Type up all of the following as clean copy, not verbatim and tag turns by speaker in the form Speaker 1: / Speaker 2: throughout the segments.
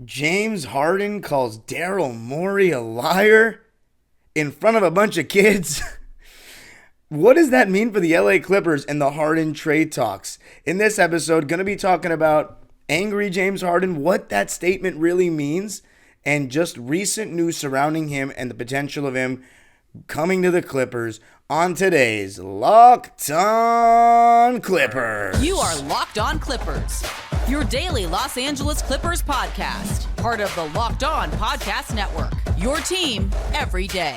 Speaker 1: James Harden calls Daryl Morey a liar in front of a bunch of kids. What does that mean for the LA Clippers and the Harden trade talks? In this episode, going to be talking about angry James Harden, what that statement really means, and just recent news surrounding him and the potential of him coming to the Clippers on today's Locked On Clippers.
Speaker 2: You are Locked On Clippers, your daily Los Angeles Clippers podcast, part of the Locked On Podcast Network, your team every day.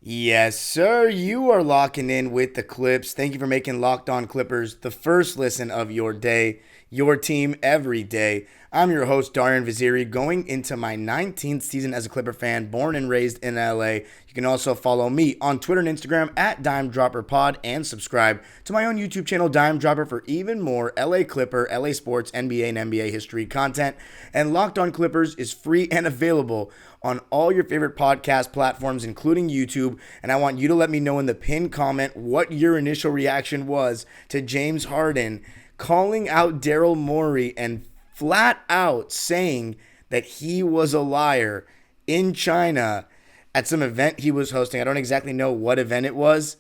Speaker 1: Yes, sir. You are locking in with the Clips. Thank you for making Locked On Clippers the first listen of your day, your team every day. I'm your host, Darian Vaziri, going into my 19th season as a Clipper fan, born and raised in LA. You can also follow me on Twitter and Instagram at DimeDropperPod and subscribe to my own YouTube channel, Dime Dropper, for even more LA Clipper, LA Sports, NBA, and NBA history content. And Locked On Clippers is free and available on all your favorite podcast platforms, including YouTube. And I want you to let me know in the pinned comment what your initial reaction was to James Harden calling out Daryl Morey and flat out saying that he was a liar in China at some event he was hosting. I don't exactly know what event it was,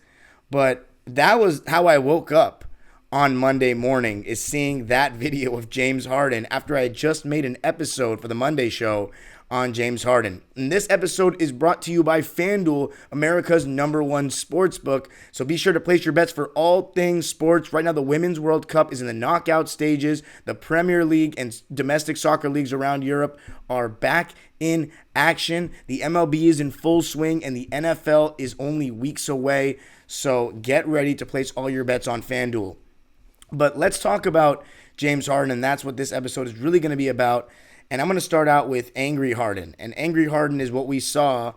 Speaker 1: but that was how I woke up on Monday morning, is seeing that video of James Harden after I had just made an episode for the Monday show on James Harden. And this episode is brought to you by FanDuel, America's #1 sports book. So be sure to place your bets for all things sports. Right now, the Women's World Cup is in the knockout stages. The Premier League and domestic soccer leagues around Europe are back in action. The MLB is in full swing, and the NFL is only weeks away. So get ready to place all your bets on FanDuel. But let's talk about James Harden, and that's what this episode is really going to be about. And I'm going to start out with Angry Harden. And Angry Harden is what we saw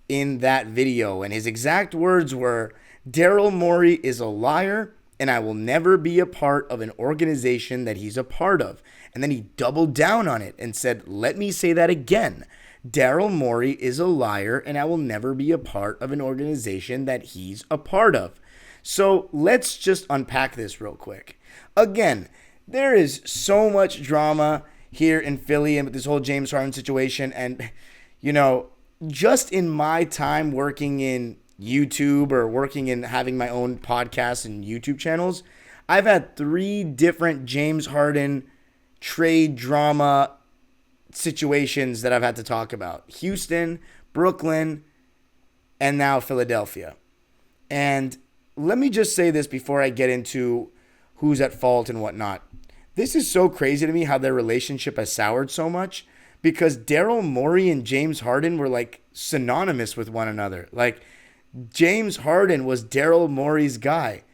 Speaker 1: in that video. And his exact words were, Daryl Morey is a liar, and I will never be a part of an organization that he's a part of. And then he doubled down on it and said, let me say that again. Daryl Morey is a liar, and I will never be a part of an organization that he's a part of. So let's just unpack this real quick. Again, there is so much drama here in Philly and with this whole James Harden situation. And, you know, just in my time working in YouTube or working in having my own podcasts and YouTube channels, I've had 3 different James Harden trade drama situations that I've had to talk about. Houston, Brooklyn, and now Philadelphia. And let me just say this before I get into who's at fault and whatnot. This is so crazy to me how their relationship has soured so much, because Daryl Morey and James Harden were like synonymous with one another. Like, James Harden was Daryl Morey's guy.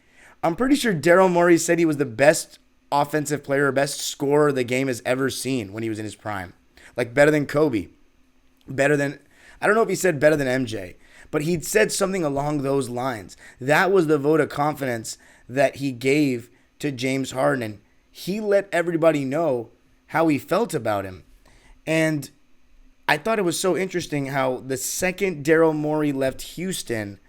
Speaker 1: I'm pretty sure Daryl Morey said he was the best offensive player, best scorer the game has ever seen when he was in his prime. Like, better than Kobe. Better than, I don't know if he said better than MJ, but he'd said something along those lines. That was the vote of confidence that he gave to James Harden. He let everybody know how he felt about him. And I thought it was so interesting how the second Daryl Morey left Houston,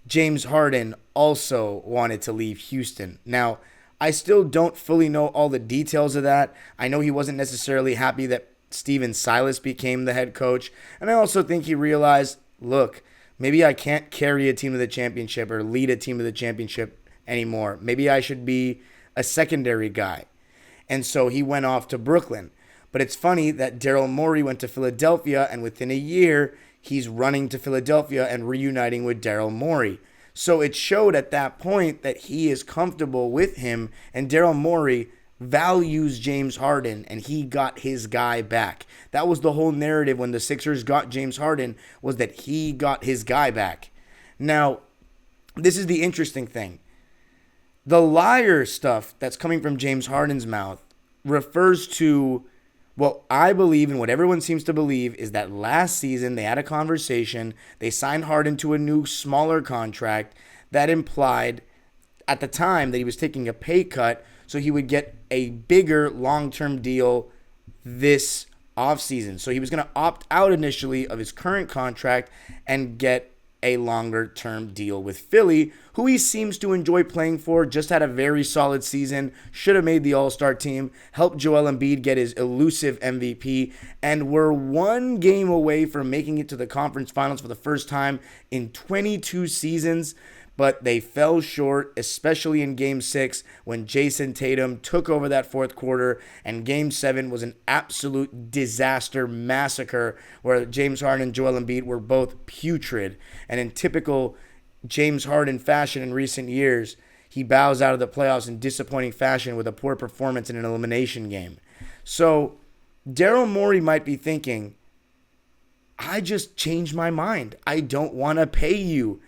Speaker 1: James Harden also wanted to leave Houston. Now, I still don't fully know all the details of that. I know he wasn't necessarily happy that Steven Silas became the head coach. And I also think he realized, look, maybe I can't carry a team to the championship or lead a team to the championship anymore. Maybe I should be a secondary guy. And so he went off to Brooklyn. But it's funny that Daryl Morey went to Philadelphia, and within a year, he's running to Philadelphia and reuniting with Daryl Morey. So it showed at that point that he is comfortable with him, and Daryl Morey values James Harden, and he got his guy back. That was the whole narrative when the Sixers got James Harden, was that he got his guy back. Now, this is the interesting thing. The liar stuff that's coming from James Harden's mouth refers to what I believe and what everyone seems to believe is that last season they had a conversation. They signed Harden to a new, smaller contract that implied at the time that he was taking a pay cut so he would get a bigger long-term deal this offseason. So he was going to opt out initially of his current contract and get a longer-term deal with Philly, who he seems to enjoy playing for, just had a very solid season, should have made the All-Star team, helped Joel Embiid get his elusive MVP, and were one game away from making it to the conference finals for the first time in 22 seasons. But they fell short, especially in Game 6 when Jason Tatum took over that fourth quarter, and Game 7 was an absolute disaster massacre where James Harden and Joel Embiid were both putrid. And in typical James Harden fashion in recent years, he bows out of the playoffs in disappointing fashion with a poor performance in an elimination game. So Daryl Morey might be thinking, I just changed my mind. I don't want to pay you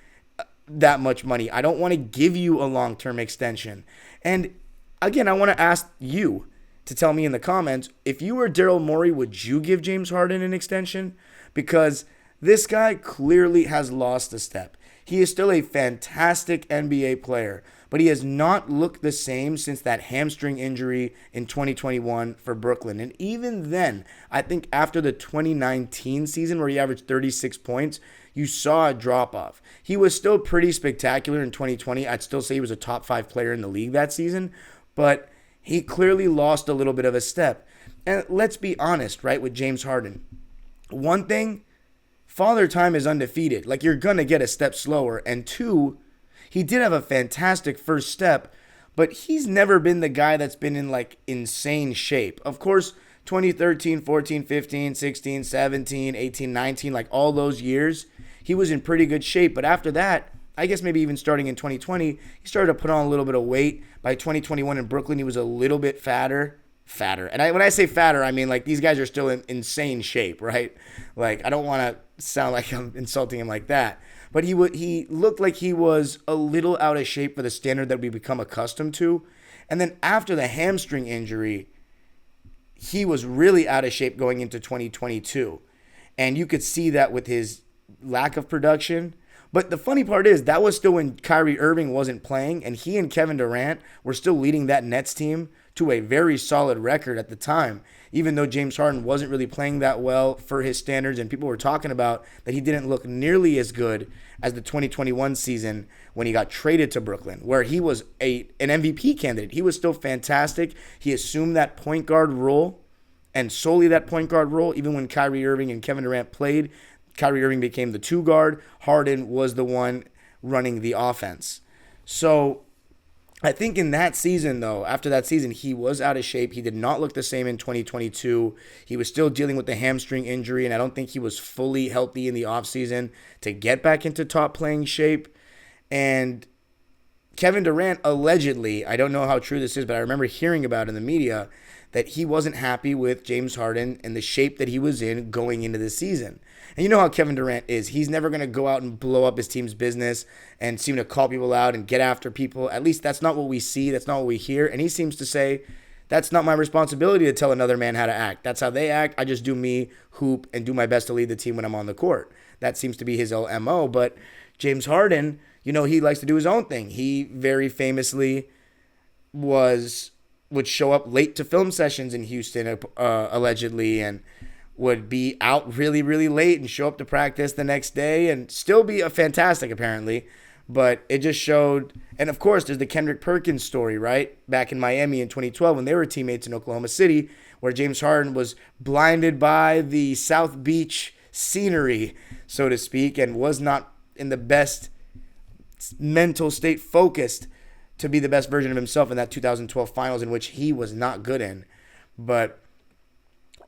Speaker 1: that much money. I don't want to give you a long-term extension. And again, I want to ask you to tell me in the comments, if you were Daryl Morey, would you give James Harden an extension? Because this guy clearly has lost a step. He is still a fantastic NBA player, but he has not looked the same since that hamstring injury in 2021 for Brooklyn. And even then, I think after the 2019 season where he averaged 36 points, you saw a drop-off. He was still pretty spectacular in 2020. I'd still say he was a top 5 player in the league that season, but he clearly lost a little bit of a step. And let's be honest, right, with James Harden. One thing, Father Time is undefeated. Like, you're going to get a step slower. And two, he did have a fantastic first step, but he's never been the guy that's been in, like, insane shape. Of course, 2013, 14, 15, 16, 17, 18, 19, like all those years, he was in pretty good shape. But after that, I guess maybe even starting in 2020, he started to put on a little bit of weight. By 2021 in Brooklyn, he was a little bit fatter. And when I say fatter, I mean like these guys are still in insane shape, right? Like I don't want to sound like I'm insulting him like that. But he looked like he was a little out of shape for the standard that we become accustomed to. And then after the hamstring injury, he was really out of shape going into 2022. And you could see that with his lack of production. But the funny part is that was still when Kyrie Irving wasn't playing, and he and Kevin Durant were still leading that Nets team to a very solid record at the time, even though James Harden wasn't really playing that well for his standards, and people were talking about that he didn't look nearly as good as the 2021 season when he got traded to Brooklyn, where he was an MVP candidate. He was still fantastic. He assumed that point guard role, and solely that point guard role, even when Kyrie Irving and Kevin Durant played. Kyrie Irving became the 2 guard. Harden was the one running the offense. So I think in that season, though, after that season, he was out of shape. He did not look the same in 2022. He was still dealing with the hamstring injury, and I don't think he was fully healthy in the offseason to get back into top playing shape. And Kevin Durant allegedly, I don't know how true this is, but I remember hearing about in the media that he wasn't happy with James Harden and the shape that he was in going into the season. And you know how Kevin Durant is. He's never going to go out and blow up his team's business and seem to call people out and get after people. At least that's not what we see. That's not what we hear. And he seems to say, that's not my responsibility to tell another man how to act. That's how they act. I just do me, hoop, and do my best to lead the team when I'm on the court. That seems to be his whole MO. But James Harden, you know, he likes to do his own thing. He very famously would show up late to film sessions in Houston, allegedly, and would be out really, really late and show up to practice the next day and still be a fantastic, apparently. But it just showed, and of course, there's the Kendrick Perkins story, right? Back in Miami in 2012 when they were teammates in Oklahoma City, where James Harden was blinded by the South Beach scenery, so to speak, and was not in the best mental state focused to be the best version of himself in that 2012 finals, in which he was not good in. But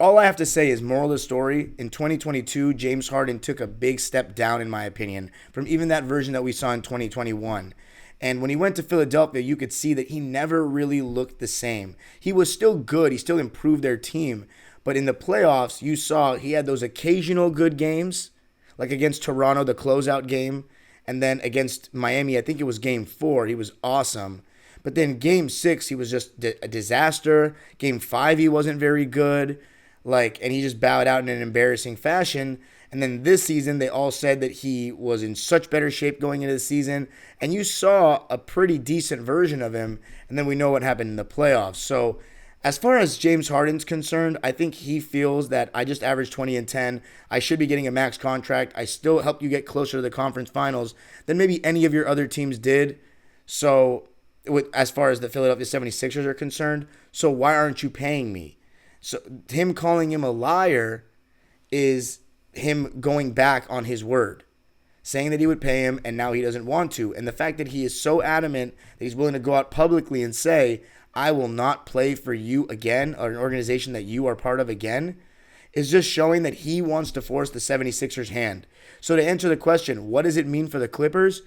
Speaker 1: all I have to say is, moral of the story, in 2022, James Harden took a big step down, in my opinion, from even that version that we saw in 2021. And when he went to Philadelphia, you could see that he never really looked the same. He was still good. He still improved their team. But in the playoffs, you saw he had those occasional good games, like against Toronto, the closeout game. And then against Miami, I think it was game 4, he was awesome. But then game 6, he was just a disaster. Game 5, he wasn't very good. And he just bowed out in an embarrassing fashion. And then this season, they all said that he was in such better shape going into the season. And you saw a pretty decent version of him. And then we know what happened in the playoffs. So as far as James Harden's concerned, I think he feels that I just averaged 20 and 10. I should be getting a max contract. I still helped you get closer to the conference finals than maybe any of your other teams did. So as far as the Philadelphia 76ers are concerned, so why aren't you paying me? So him calling him a liar is him going back on his word, saying that he would pay him and now he doesn't want to. And the fact that he is so adamant that he's willing to go out publicly and say, I will not play for you again, or an organization that you are part of again, is just showing that he wants to force the 76ers' hand. So to answer the question, what does it mean for the Clippers?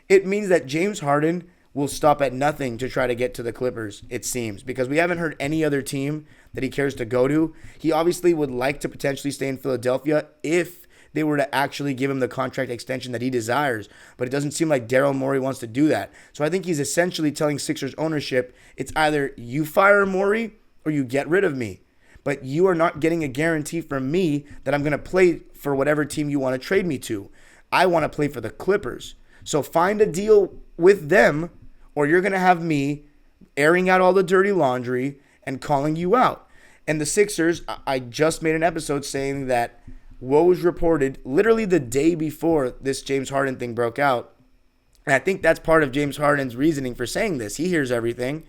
Speaker 1: It means that James Harden will stop at nothing to try to get to the Clippers, it seems, because we haven't heard any other team that he cares to go to. He obviously would like to potentially stay in Philadelphia if they were to actually give him the contract extension that he desires, but it doesn't seem like Daryl Morey wants to do that. So I think he's essentially telling Sixers ownership, it's either you fire Morey or you get rid of me, but you are not getting a guarantee from me that I'm going to play for whatever team you want to trade me to. I want to play for the Clippers. So find a deal with them, or you're going to have me airing out all the dirty laundry and calling you out. And the Sixers, I just made an episode saying that Woj reported literally the day before this James Harden thing broke out. And I think that's part of James Harden's reasoning for saying this. He hears everything.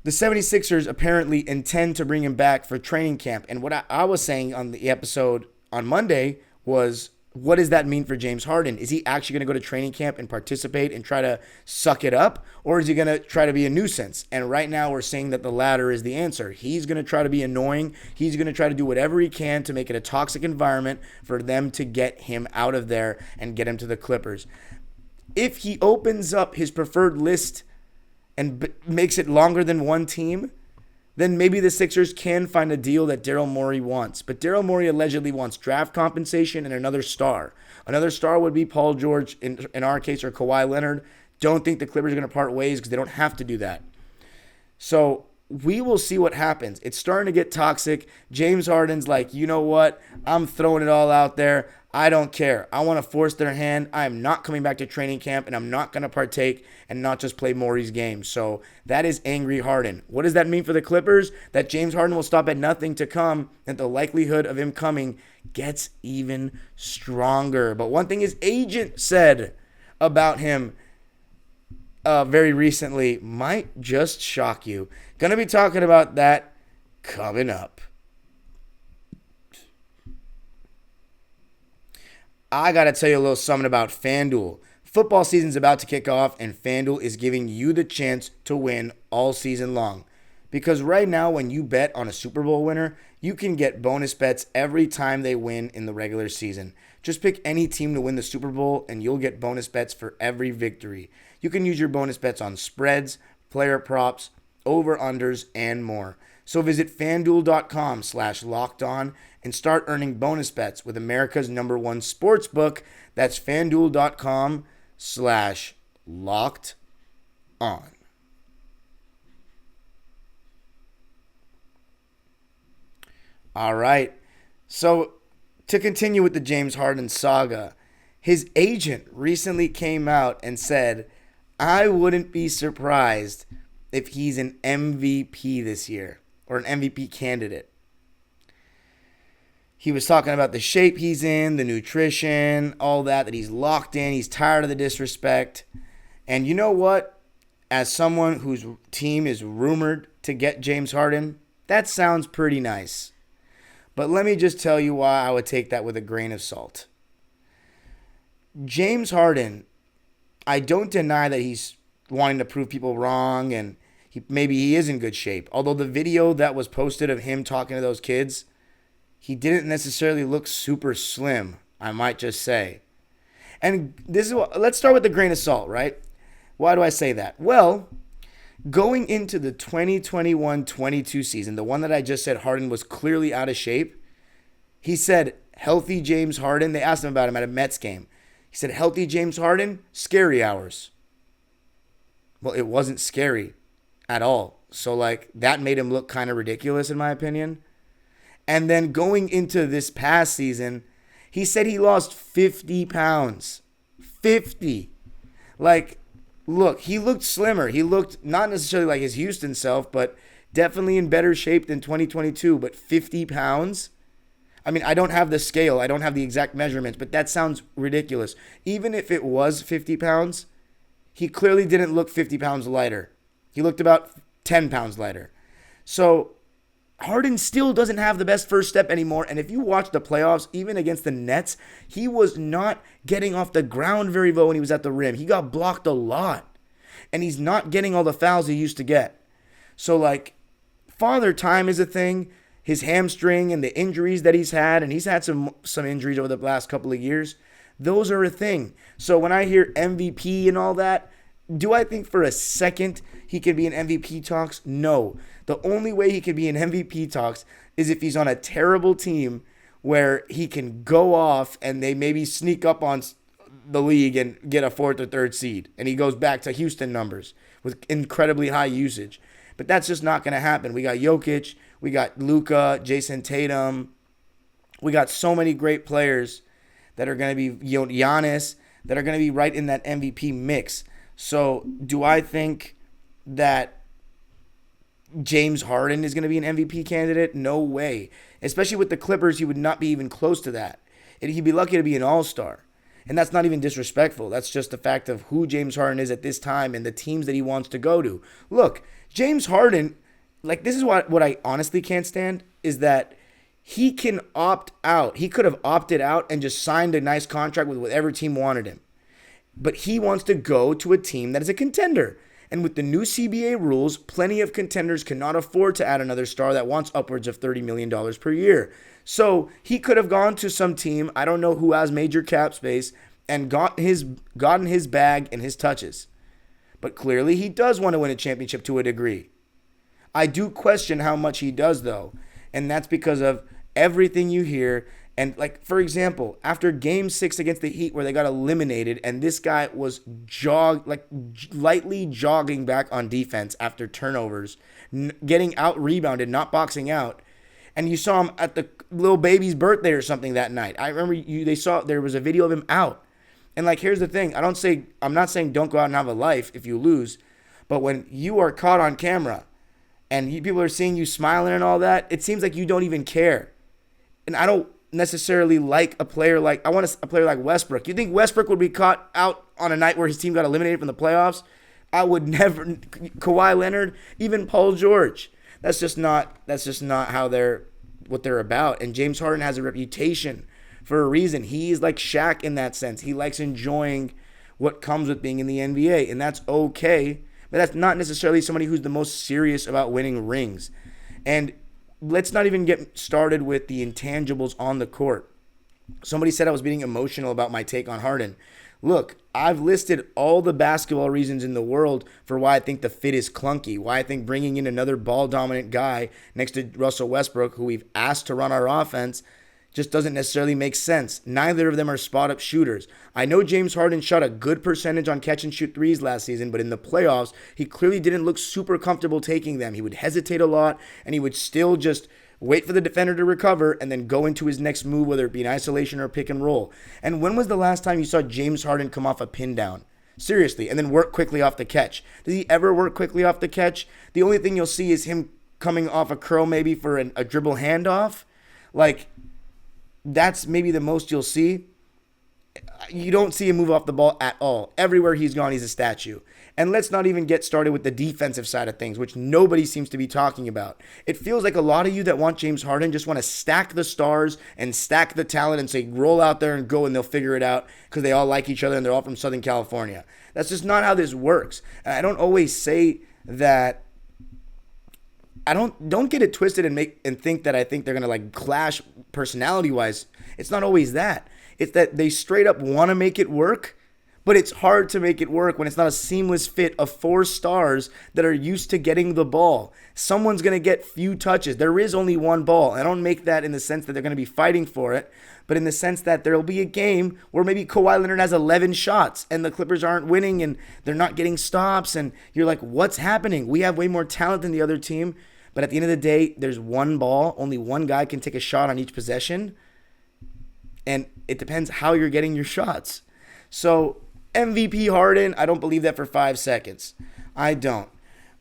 Speaker 1: The 76ers apparently intend to bring him back for training camp. And what I was saying on the episode on Monday was, what does that mean for James Harden? Is he actually going to go to training camp and participate and try to suck it up? Or is he going to try to be a nuisance? And right now we're saying that the latter is the answer. He's going to try to be annoying. He's going to try to do whatever he can to make it a toxic environment for them to get him out of there and get him to the Clippers. If he opens up his preferred list and makes it longer than one team, then maybe the Sixers can find a deal that Daryl Morey wants. But Daryl Morey allegedly wants draft compensation and another star. Another star would be Paul George, in our case, or Kawhi Leonard. Don't think the Clippers are going to part ways because they don't have to do that. So we will see what happens. It's starting to get toxic. James Harden's like, you know what? I'm throwing it all out there. I don't care. I want to force their hand. I am not coming back to training camp, and I'm not going to partake and not just play Morey's game. So that is angry Harden. What does that mean for the Clippers? That James Harden will stop at nothing to come, and the likelihood of him coming gets even stronger. But one thing his agent said about him very recently might just shock you. Going to be talking about that coming up. I got to tell you a little something about FanDuel. Football season's about to kick off, and FanDuel is giving you the chance to win all season long. Because right now, when you bet on a Super Bowl winner, you can get bonus bets every time they win in the regular season. Just pick any team to win the Super Bowl, and you'll get bonus bets for every victory. You can use your bonus bets on spreads, player props, over-unders, and more. So visit FanDuel.com/lockedon and start earning bonus bets with America's #1 sports book. That's FanDuel.com/lockedon. All right. So to continue with the James Harden saga, his agent recently came out and said, I wouldn't be surprised if he's an MVP this year, or an MVP candidate. He was talking about the shape he's in, the nutrition, all that he's locked in. He's tired of the disrespect. And you know what? As someone whose team is rumored to get James Harden, that sounds pretty nice. But let me just tell you why I would take that with a grain of salt. James Harden, I don't deny that he's wanting to prove people wrong, and maybe he is in good shape. Although the video that was posted of him talking to those kids, he didn't necessarily look super slim, I might just say. And let's start with the grain of salt, right? Why do I say that? Well, going into the 2021-22 season, the one that I just said Harden was clearly out of shape, he said, healthy James Harden, they asked him about him at a Mets game. He said, healthy James Harden, scary hours. Well, it wasn't scary at all. So, that made him look kind of ridiculous, in my opinion. And then going into this past season, He said he lost 50 pounds. 50. Like, look, he looked slimmer. He looked not necessarily like his Houston self, but definitely in better shape than 2022. But 50 pounds? I mean, I don't have the scale. I don't have the exact measurements, but that sounds ridiculous. Even if it was 50 pounds, he clearly didn't look 50 pounds lighter. He looked about 10 pounds lighter. So Harden still doesn't have the best first step anymore. And if you watch the playoffs, even against the Nets, he was not getting off the ground very well when he was at the rim. He got blocked a lot. And he's not getting all the fouls he used to get. So, like, father time is a thing. His hamstring and the injuries that he's had, and he's had some injuries over the last couple of years, those are a thing. So when I hear MVP and all that, do I think for a second he could be in MVP talks? No. The only way he could be in MVP talks is if he's on a terrible team where he can go off and they maybe sneak up on the league and get a 4th or 3rd seed. And he goes back to Houston numbers with incredibly high usage. But that's just not going to happen. We got Jokic, we got Luka, Jason Tatum. We got so many great players that are going to be, Giannis, that are going to be right in that MVP mix. So do I think that James Harden is going to be an MVP candidate? No way. Especially with the Clippers, he would not be even close to that. He'd be lucky to be an all-star. And that's not even disrespectful. That's just the fact of who James Harden is at this time and the teams that he wants to go to. Look, James Harden, like, this is what I honestly can't stand, is that he can opt out. He could have opted out and just signed a nice contract with whatever team wanted him. But he wants to go to a team that is a contender. And with the new CBA rules, plenty of contenders cannot afford to add another star that wants upwards of $30 million per year. So he could have gone to some team, I don't know who has major cap space, and gotten his bag and his touches. But clearly he does want to win a championship to a degree. I do question how much he does, though. And that's because of everything you hear. And, like, for example, after Game 6 against the Heat where they got eliminated and this guy was lightly jogging back on defense after turnovers, getting out-rebounded, not boxing out, and you saw him at the little baby's birthday or something that night. I remember there was a video of him out. And, like, here's the thing. I'm not saying don't go out and have a life if you lose, but when you are caught on camera and people are seeing you smiling and all that, it seems like you don't even care. And I don't necessarily like a player like, I want a player like Westbrook. You think Westbrook would be caught out on a night where his team got eliminated from the playoffs? I would never. Kawhi Leonard, even Paul George. That's just not how what they're about. And James Harden has a reputation for a reason. He's like Shaq in that sense. He likes enjoying what comes with being in the NBA, and that's okay. But that's not necessarily somebody who's the most serious about winning rings. And let's not even get started with the intangibles on the court. Somebody said I was being emotional about my take on Harden. Look, I've listed all the basketball reasons in the world for why I think the fit is clunky, why I think bringing in another ball-dominant guy next to Russell Westbrook, who we've asked to run our offense, just doesn't necessarily make sense. Neither of them are spot-up shooters. I know James Harden shot a good percentage on catch-and-shoot threes last season, but in the playoffs, he clearly didn't look super comfortable taking them. He would hesitate a lot, and he would still just wait for the defender to recover and then go into his next move, whether it be an isolation or a pick and roll. And when was the last time you saw James Harden come off a pin down? Seriously, and then work quickly off the catch? Does he ever work quickly off the catch? The only thing you'll see is him coming off a curl maybe for a dribble handoff. Like, that's maybe the most you'll see. You don't see him move off the ball at all. Everywhere he's gone, he's a statue. And let's not even get started with the defensive side of things, which nobody seems to be talking about. It feels like a lot of you that want James Harden just want to stack the stars and stack the talent and say, roll out there and go and they'll figure it out because they all like each other and they're all from Southern California. That's just not how this works. And I don't always say that. Don't get it twisted and think that I think they're gonna like clash personality wise. It's not always that. It's that they straight up want to make it work, but it's hard to make it work when it's not a seamless fit of 4 stars that are used to getting the ball. Someone's gonna get few touches. There is only one ball. I don't make that in the sense that they're gonna be fighting for it, but in the sense that there'll be a game where maybe Kawhi Leonard has 11 shots and the Clippers aren't winning and they're not getting stops and you're like, what's happening? We have way more talent than the other team. But at the end of the day, there's one ball. Only one guy can take a shot on each possession. And it depends how you're getting your shots. So MVP Harden, I don't believe that for 5 seconds. I don't.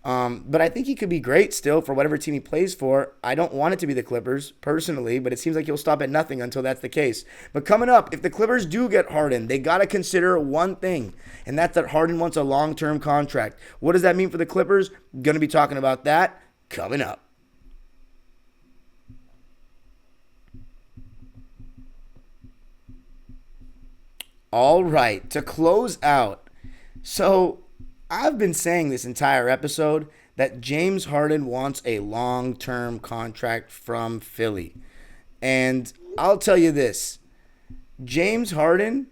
Speaker 1: But I think he could be great still for whatever team he plays for. I don't want it to be the Clippers, personally, but it seems like he'll stop at nothing until that's the case. But coming up, if the Clippers do get Harden, they got to consider one thing, and that's that Harden wants a long-term contract. What does that mean for the Clippers? Going to be talking about that coming up. All right, to close out. So I've been saying this entire episode that James Harden wants a long-term contract from Philly. And I'll tell you this. James Harden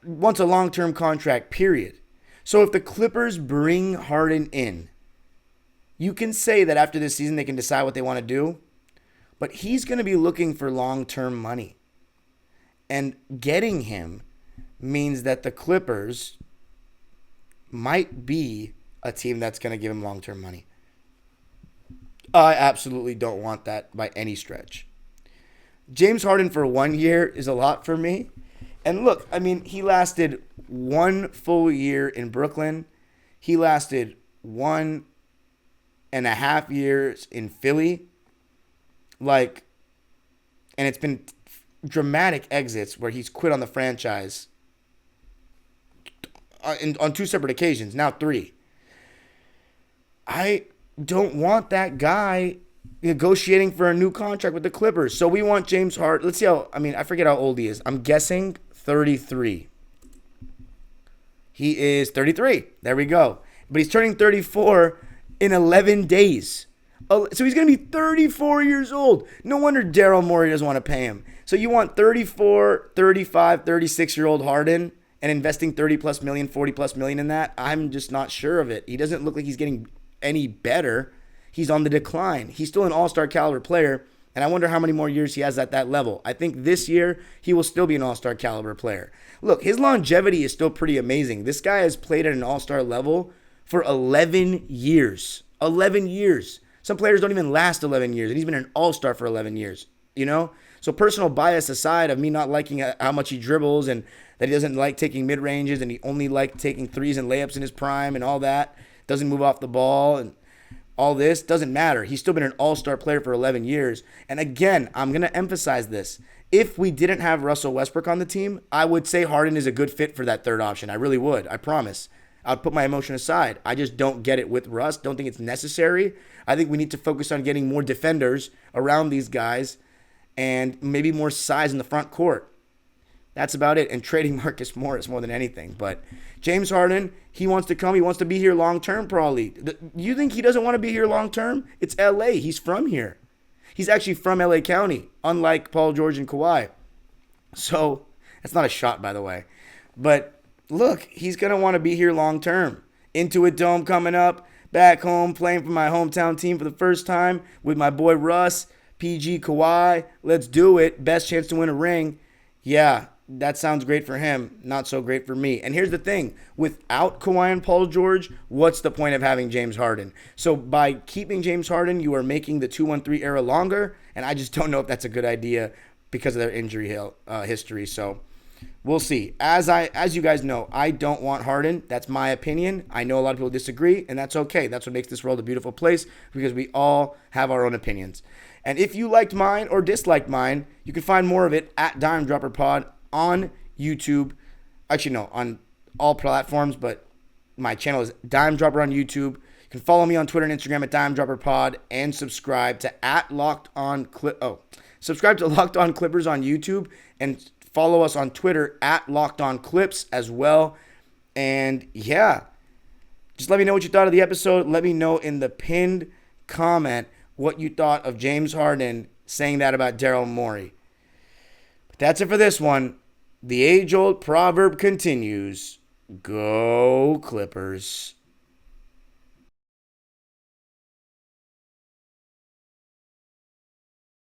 Speaker 1: wants a long-term contract, period. So if the Clippers bring Harden in, you can say that after this season they can decide what they want to do. But he's going to be looking for long-term money. And getting him means that the Clippers might be a team that's going to give him long-term money. I absolutely don't want that by any stretch. James Harden for 1 year is a lot for me. And look, I mean, he lasted 1 full year in Brooklyn. He lasted 1.5 years in Philly. And it's been dramatic exits where he's quit on the franchise on 2 separate occasions, now 3. I don't want that guy negotiating for a new contract with the Clippers. So we want James Harden. Let's see I forget how old he is. I'm guessing 33. He is 33. There we go. But he's turning 34 in 11 days. So he's going to be 34 years old. No wonder Daryl Morey doesn't want to pay him. So you want 34, 35, 36-year-old Harden and investing 30 plus million, 40 plus million in that? I'm just not sure of it. He doesn't look like he's getting any better. He's on the decline. He's still an all-star caliber player, and I wonder how many more years he has at that level. I think this year he will still be an all-star caliber player. Look, his longevity is still pretty amazing. This guy has played at an all-star level for 11 years. 11 years. Some players don't even last 11 years, and he's been an all-star for 11 years, you know? So personal bias aside of me not liking how much he dribbles and that he doesn't like taking mid-ranges and he only liked taking threes and layups in his prime and all that, doesn't move off the ball and all this, doesn't matter. He's still been an all-star player for 11 years. And again, I'm going to emphasize this. If we didn't have Russell Westbrook on the team, I would say Harden is a good fit for that third option. I really would. I promise. I'd put my emotion aside. I just don't get it with Russ. Don't think it's necessary. I think we need to focus on getting more defenders around these guys and maybe more size in the front court. That's about it. And trading Marcus Morris more than anything. But James Harden, he wants to come. He wants to be here long-term probably. You think he doesn't want to be here long-term? It's L.A. He's from here. He's actually from L.A. County, unlike Paul George and Kawhi. So that's not a shot, by the way. But look, he's going to want to be here long-term. Intuit Dome coming up. Back home, playing for my hometown team for the first time with my boy Russ, PG, Kawhi. Let's do it. Best chance to win a ring. Yeah, that sounds great for him. Not so great for me. And here's the thing. Without Kawhi and Paul George, what's the point of having James Harden? So by keeping James Harden, you are making the 2-1-3 era longer. And I just don't know if that's a good idea because of their injury history. So we'll see. As you guys know, I don't want Harden. That's my opinion. I know a lot of people disagree, and that's okay. That's what makes this world a beautiful place because we all have our own opinions. And if you liked mine or disliked mine, you can find more of it at Dime Dropper Pod on YouTube. Actually, no, on all platforms, but my channel is Dime Dropper on YouTube. You can follow me on Twitter and Instagram at Dime Dropper Pod and subscribe to subscribe to Locked On Clippers on YouTube and follow us on Twitter at Locked On Clips as well. And yeah, just let me know what you thought of the episode. Let me know in the pinned comment what you thought of James Harden saying that about Daryl Morey. But that's it for this one. The age-old proverb continues. Go Clippers.